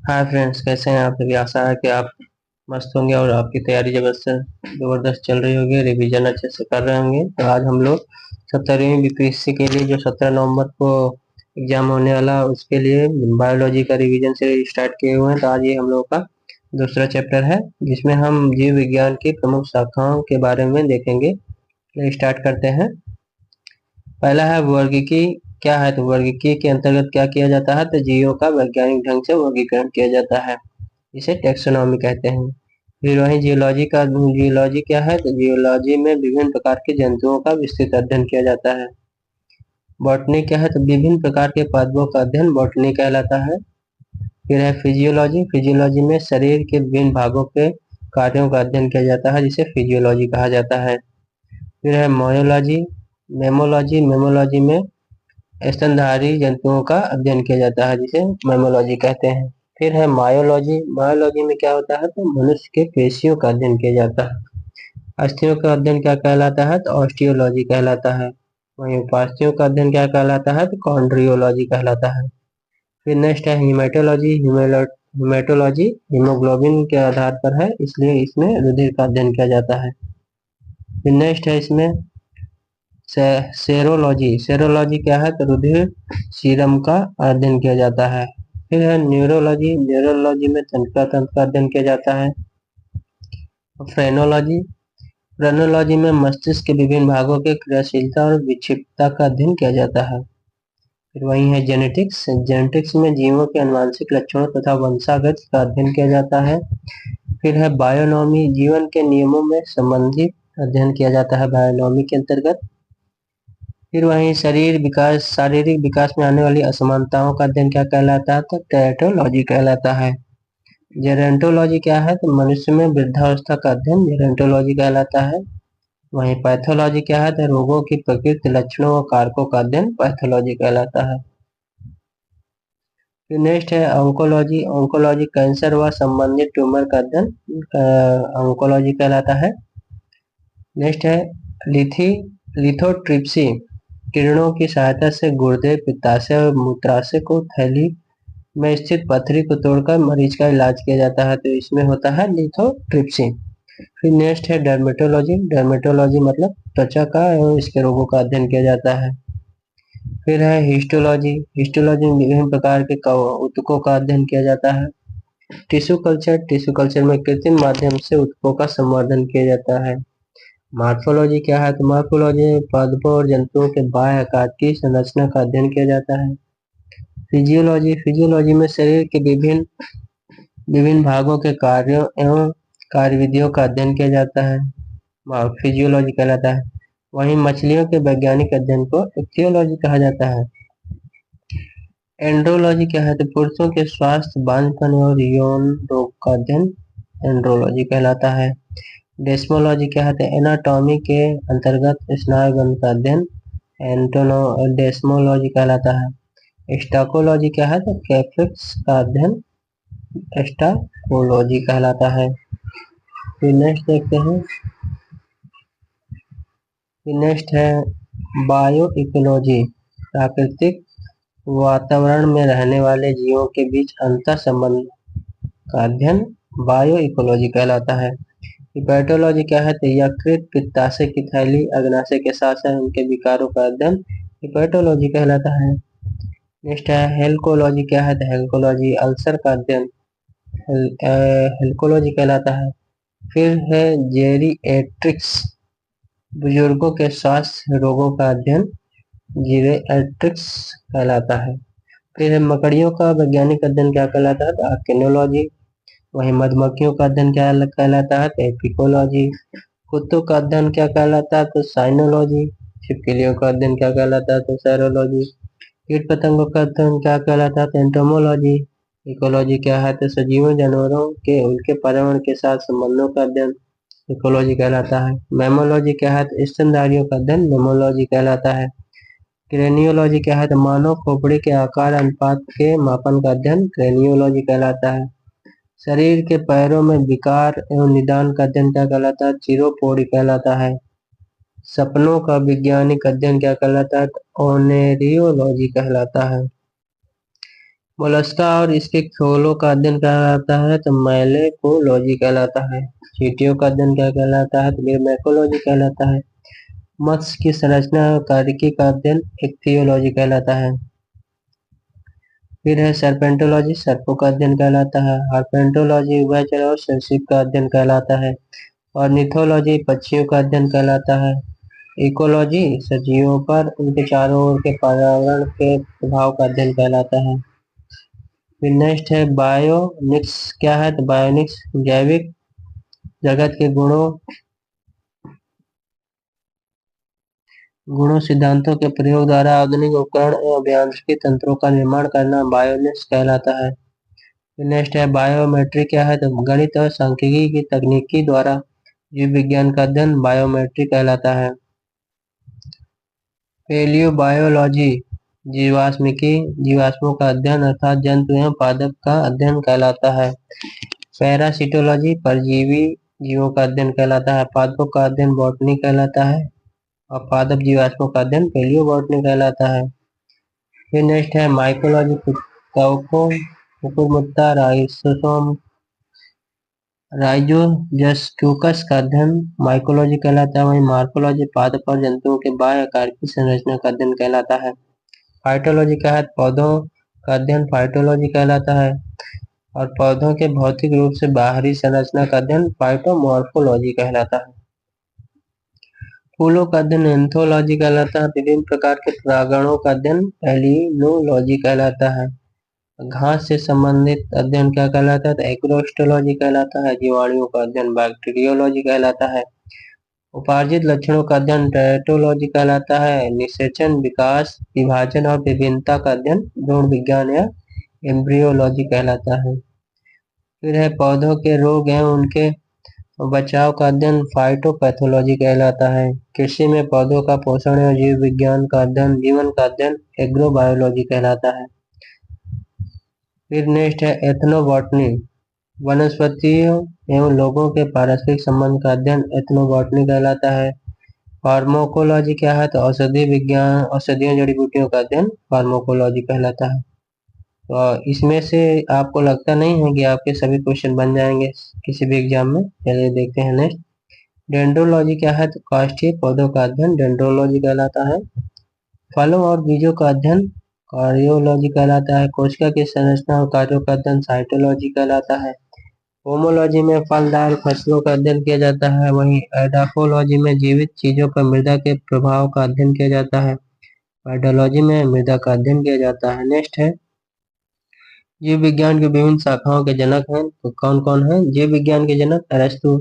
Hi friends, कैसे हैं आप सभी। आशा है कि आप मस्त होंगे और आपकी तैयारी जबरदस्त चल रही होगी। रिवीजन अच्छे से कर रहे होंगे। तो आज हम लोग 17वीं बीपीएससी के लिए जो 17 नवंबर को एग्जाम होने वाला उसके लिए बायोलॉजी का रिवीजन से स्टार्ट किए हुए हैं। तो आज ये हम लोग का दूसरा चैप्टर है जिसमें हम जीव विज्ञान की प्रमुख शाखाओं के बारे में देखेंगे। तो स्टार्ट करते हैं। पहला है वर्गीकी। क्या है? तो वर्गीकी के अंतर्गत क्या किया जाता है? तो जीवों का वैज्ञानिक ढंग से वर्गीकरण किया जाता है, इसे टेक्सोनॉमी कहते हैं। फिर वहीं जियोलॉजी क्या है? तो जियोलॉजी में विभिन्न प्रकार के जंतुओं का विस्तृत अध्ययन किया जाता है। बॉटनी क्या है? तो विभिन्न प्रकार के पादपों का अध्ययन बॉटनी कहलाता है। फिर है फिजियोलॉजी। फिजियोलॉजी में शरीर के विभिन्न भागों के कार्यों का अध्ययन किया जाता है, जिसे फिजियोलॉजी कहा जाता है। फिर है मोयोलॉजी। मेमोलॉजी में स्तनधारी जंतुओं का अध्ययन किया जाता है, जिसे मेमोलॉजी कहते हैं। फिर है मायोलॉजी। मायोलॉजी में क्या होता है? तो मनुष्य के पेशियों का अध्ययन किया जाता है। अस्थियों का अध्ययन क्या कहलाता है? तो ऑस्टियोलॉजी कहलाता है। वहीं उपास्थ्यों का अध्ययन क्या कहलाता है? तो कॉन्ड्रियोलॉजी कहलाता है। फिर नेक्स्ट है हीमेटोलॉजी। हीमेटोलॉजी हीमोग्लोबिन के आधार पर है, इसलिए इसमें रुधिर का अध्ययन किया जाता है। फिर नेक्स्ट है इसमें सेरोलॉजी। सेरोलॉजी क्या है? तो रुधिर सीरम का अध्ययन किया जाता है। फिर है न्यूरोलॉजी। न्यूरोलॉजी में तंत्रिका तंत्र का अध्ययन किया जाता है। फ्रेनोलॉजी। फ्रेनोलॉजी में मस्तिष्क के विभिन्न भागों के क्रियाशीलता और विक्षिप्तता का अध्ययन किया जाता है। फिर वही है जेनेटिक्स। जेनेटिक्स में जीवों के आनुवंशिक लक्षणों तथा वंशागत का अध्ययन किया जाता है। फिर है बायोनॉमी। जीवन के नियमों में संबंधित अध्ययन किया जाता है बायोनॉमी के अंतर्गत। फिर वहीं शारीरिक विकास में आने वाली असमानताओं का अध्ययन क्या कहलाता है? तो टेरेटोलॉजी कहलाता है। जेरेंटोलॉजी क्या है? तो मनुष्य में वृद्धावस्था का अध्ययन जेरेंटोलॉजी कहलाता है। वहीं पैथोलॉजी क्या है? तो रोगों की प्रकृति, लक्षणों और कारकों का अध्ययन पैथोलॉजी कहलाता है। फिर नेक्स्ट है ऑन्कोलॉजी। ऑन्कोलॉजी कैंसर व संबंधित ट्यूमर का अध्ययन ऑन्कोलॉजी कहलाता है। नेक्स्ट है लिथोट्रिप्सी। किरणों की सहायता से गुर्दे, पित्ताशय और मूत्राशय को थैली में स्थित पथरी को तोड़कर मरीज का इलाज किया जाता है, तो इसमें होता है लिथोट्रिप्सी। फिर नेक्स्ट है डर्मेटोलॉजी। डर्मेटोलॉजी मतलब त्वचा का एवं इसके रोगों का अध्ययन किया जाता है। फिर है हिस्टोलॉजी। हिस्टोलॉजी में विभिन्न प्रकार के ऊतकों का अध्ययन किया जाता है। Tissue culture. टिश्यू कल्चर में कृत्रिम माध्यम से ऊतकों का संवर्धन किया जाता है। मॉर्फोलॉजी क्या है? तो मॉर्फोलॉजी में पादपों और जंतुओं के बाह्य आकार की संरचना का अध्ययन किया जाता है। फिजियोलॉजी। फिजियोलॉजी में शरीर के विभिन्न विभिन्न भागों के कार्यों एवं कार्यविधियों का अध्ययन किया जाता है, फिजियोलॉजी कहलाता है। वहीं मछलियों के वैज्ञानिक अध्ययन को इक्थियोलॉजी कहा जाता है। एंड्रोलॉजी क्या है? तो पुरुषों के स्वास्थ्य, बांझपन और यौन रोग का अध्ययन एंड्रोलॉजी कहलाता है। डेस्मोलॉजी क्या है? तो एनाटॉमी के अंतर्गत स्नायुबंध का अध्ययन डेस्मोलॉजी कहलाता है। स्टाकोलॉजी क्या है? तो कैफिक्स का अध्ययन स्टाकोलॉजी कहलाता है। फिर नेक्स्ट देखते हैं। फिर नेक्स्ट है बायो इकोलॉजी। प्राकृतिक वातावरण में रहने वाले जीवों के बीच अंतर संबंध का अध्ययन बायो इकोलॉजी कहलाता है। हिपैटोलॉजी क्या है? तो यकृत, पित्ताशय की थैली, अग्नाशय के साथ साथ उनके विकारों का अध्ययन हिपैटोलॉजी कहलाता है। नेक्स्ट है हेल्कोलॉजी। क्या है? तो हेल्कोलॉजी अल्सर का अध्ययन हेल्कोलॉजी कहलाता है। फिर है जेरिएट्रिक्स। बुजुर्गों के स्वास्थ्य रोगों का अध्ययन जीरिएट्रिक्स कहलाता है। फिर है मकड़ियों का वैज्ञानिक अध्ययन क्या कहलाता है? तो आर्किनोलॉजी। वहीं मधुमक्खियों का अध्ययन क्या कहलाता है? तो एपिकोलॉजी। कुत्तों का अध्ययन क्या कहलाता है? तो साइनोलॉजी। छिपकलियों का अध्ययन क्या कहलाता है? तो सेरोलॉजी। कीट पतंगों का अध्ययन क्या कहलाता है? तो एंटोमोलॉजी। इकोलॉजी क्या है? तो सजीवों जानवरों के उनके पर्यावरण के साथ संबंधों का अध्ययन इकोलॉजी कहलाता है। मेमोलॉजी क्या है? तो स्तनधारियों का अध्ययन मेमोलॉजी कहलाता है। क्रेनियोलॉजी क्या है? तो मानव खोपड़ी के आकार अनुपात के मापन का अध्ययन क्रेनियोलॉजी कहलाता है। शरीर के पैरों में विकार एवं निदान का अध्ययन क्या कहलाता है? चिरोपोडी कहलाता है। सपनों का वैज्ञानिक अध्ययन क्या कहलाता है? तो ओनेरियोलॉजी कहलाता है। मोलस्का और इसके खोलों का अध्ययन कहलाता है तो मैलेकोलॉजी कहलाता है। चींटियों का अध्ययन क्या कहलाता है तो मैकोलॉजी कहलाता है। मत्स्य की संरचना और कार्यकी का अध्ययन इक्थियोलॉजी कहलाता है। फिर है सर्पेंटोलॉजी, सर्पों का अध्ययन कहलाता है। हार्पेंटोलॉजी उभयचर और सरीसृप का अध्ययन कहलाता है। ऑर्निथोलॉजी पक्षियों का अध्ययन कहलाता है। इकोलॉजी सजीवों पर उनके चारों ओर के पर्यावरण के प्रभाव का अध्ययन कहलाता है। फिर नेक्स्ट है बायोनिक्स। क्या है तो बायोनिक्स जैविक जगत के गुणों सिद्धांतों के प्रयोग द्वारा आधुनिक उपकरण एवं अभियांत्रिकी तंत्रों का निर्माण करना बायोनिक्स कहलाता है। फिर नेक्स्ट है बायोमेट्री। क्या है तो गणित और सांख्यिकी की तकनीकी द्वारा जीव विज्ञान का अध्ययन बायोमेट्री कहलाता है। पेलियोबायोलॉजी जीवाश्मिकी जीवाश्मों का अध्ययन अर्थात जंतु एवं पादप का अध्ययन कहलाता है। पैरासिटोलॉजी परजीवी जीवों का अध्ययन कहलाता है। पादपों का अध्ययन बॉटनी कहलाता है और पादप जीवाश्मों का अध्ययन पेलियोबॉटनी कहलाता है। फिर नेक्स्ट है माइकोलॉजी कवकों कुकुरमुत्ता राइजोसोम राइजोजस्क्यूकस का अध्ययन माइकोलॉजी कहलाता है। वहीं मार्फोलॉजी पादप और जंतुओं के बाह्य आकार की संरचना का अध्ययन कहलाता है। फाइटोलॉजी का है पौधों का अध्ययन फाइटोलॉजी कहलाता है और पौधों के भौतिक रूप से बाहरी संरचना का अध्ययन फाइटोमॉर्फोलॉजी कहलाता है। फूलों का अध्ययन एंथोलॉजी कहलाता है। विभिन्न प्रकार के परागणों का अध्ययन पैलिनोलॉजी कहलाता है। घास से संबंधित अध्ययन क्या कहलाता है तो एग्रोस्टोलॉजी कहलाता है। जीवाणुओं का अध्ययन बैक्टीरियोलॉजी कहलाता है। उपार्जित लक्षणों का अध्ययन टेरेटोलॉजी कहलाता है। निषेचन विकास विभाजन और विभिन्नता का अध्ययन भ्रूण विज्ञान या एम्ब्रियोलॉजी कहलाता है। फिर है पौधों के रोग एवं उनके बचाव का अध्ययन फाइटोपैथोलॉजी कहलाता है। कृषि में पौधों का पोषण एवं जीव विज्ञान का अध्ययन जीवन का अध्ययन एग्रोबायोलॉजी कहलाता है। फिर नेक्स्ट है एथनोबॉटनी वनस्पतियों एवं लोगों के पारस्परिक संबंध का अध्ययन एथनोबॉटनी कहलाता है। फार्माकोलॉजी क्या है तो औषधि विज्ञान औषधियों जड़ी बूटियों का अध्ययन फार्माकोलॉजी कहलाता है। तो इसमें से आपको लगता नहीं है कि आपके सभी क्वेश्चन बन जाएंगे किसी भी एग्जाम में। चलिए देखते हैं नेक्स्ट। डेंड्रोलॉजी क्या है तो काष्ठीय पौधों का अध्ययन डेंड्रोलॉजी कहलाता है। फलों और बीजों का अध्ययन कार्योलॉजी कहलाता है। कोशिका की संरचना और कार्यों का अध्ययन साइटोलॉजी कहलाता है। होमोलॉजी में फलदार फसलों का अध्ययन किया जाता है। वहीं एडाफोलॉजी में जीवित चीजों पर मृदा के प्रभाव का अध्ययन किया जाता है। हाइड्रोलॉजी में मृदा का अध्ययन किया जाता है। नेक्स्ट है जीव विज्ञान की विभिन्न शाखाओं के जनक हैं तो कौन कौन है। जीव विज्ञान के जनक अरस्तु,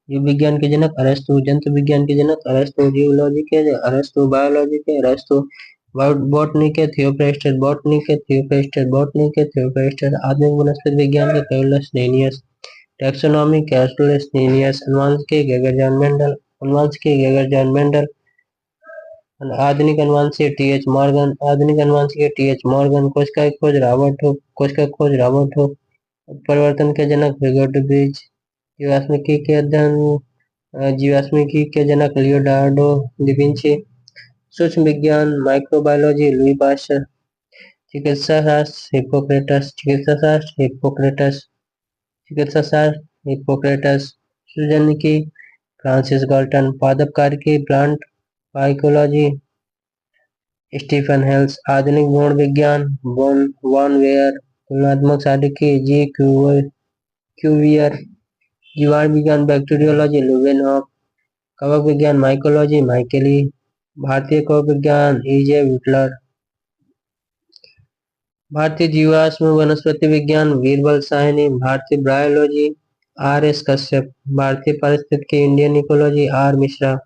जीव विज्ञान के जनक अरस्तु, जंतु विज्ञान के जनक अरस्तु, जीवोलॉजी के अरस्तु, बायोलॉजी के अरस्तु, बॉटनी के थियोफ्रास्टस, बॉटनी के थियोफ्रास्टस, बॉटनी के थियोफ्रास्टस, आधुनिक वनस्पति विज्ञान के Carolus Linnaeus, taxonomy Carolus Linnaeus, अनुवांशिकी गेगर जॉन मेंडल, अनुवांशिकी गेगर जॉन मेंडल, आधुनिक अनुवांशिकी टी.एच. मॉर्गन, आधुनिक अनुवांशिकी टी.एच. मॉर्गन, कोशिका की खोज रॉबर्ट हुक, कोशिका की खोज रॉबर्ट हुक, परिवर्तन के जनक ग्रेगोर ब्रिज, जीवाश्मिकी के अध्ययन जीवाश्मिकी के जनक लियोनार्डो दा विंची, सूक्ष्म विज्ञान माइक्रोबायोलॉजी लुई पास्चर, चिकित्सा शास्त्र हिप्पोक्रेटस, चिकित्सा शास्त्र हिप्पोक्रेटस, चिकित्सा शास्त्र हिप्पोक्रेटस, सृजनकी फ्रांसिस गाल्टन, पादप कार्यकी प्लांट बायोलॉजी स्टीफन हेल्स, आधुनिक भ्रूण विज्ञान वॉन वेयर, तुलनात्मक सांख्यिकी जी क्यूवियर, जीवाणु विज्ञान बैक्टीरियोलॉजी लुवेनहॉक, कवक विज्ञान माइकोलॉजी माइकेली, भारतीय कवक विज्ञान ई.जे. विटलर, भारतीय जीवाश्म वनस्पति विज्ञान वीरबल साहनी, भारतीय बायोलॉजी आर.एस. कश्यप, भारतीय पारिस्थितिकी इंडियन इकोलॉजी आर. मिश्रा।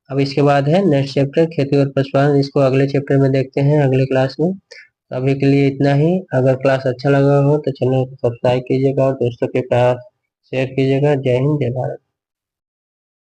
अब इसके बाद है नेक्स्ट चैप्टर खेती और पशुपालन। इसको अगले चैप्टर में देखते हैं अगले क्लास में। अभी के लिए इतना ही। अगर क्लास अच्छा लगा हो तो चैनल को सब्सक्राइब कीजिएगा और दोस्तों के पास शेयर कीजिएगा। जय हिंद जय भारत।